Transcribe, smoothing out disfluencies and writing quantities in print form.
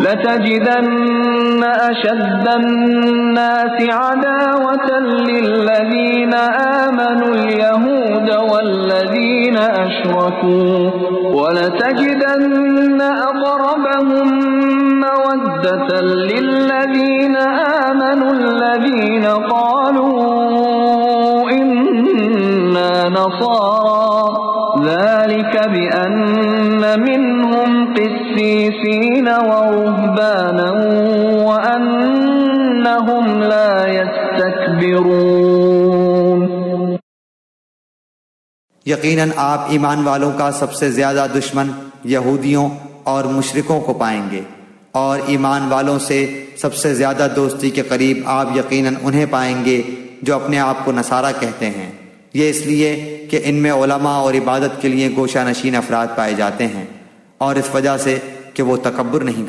لَتَجِدَنَّ أَشَدَّ النَّاسِ عَدَاوَةً لِّلَّذِينَ آمَنُوا الْيَهُودَ وَالَّذِينَ أَشْرَكُوا وَلَتَجِدَنَّ أَقْرَبَهُم مَّوَدَّةً لِّلَّذِينَ آمَنُوا الَّذِينَ قَالُوا إِنَّا نَصَارَىٰ ذَلِكَ بِأَنَّ مِنْهُمْ قِسِّيسِينَ وَرُهْبَانًا وَأَنَّهُمْ لَا يَسْتَكْبِرُونَ۔ یقیناً آپ ایمان والوں کا سب سے زیادہ دشمن یہودیوں اور مشرکوں کو پائیں گے، اور ایمان والوں سے سب سے زیادہ دوستی کے قریب آپ یقیناً انہیں پائیں گے جو اپنے آپ کو نصارہ کہتے ہیں۔ یہ اس لیے کہ ان میں علماء اور عبادت کے لیے گوشہ نشین افراد پائے جاتے ہیں، اور اس وجہ سے کہ وہ تکبر نہیں کرتے۔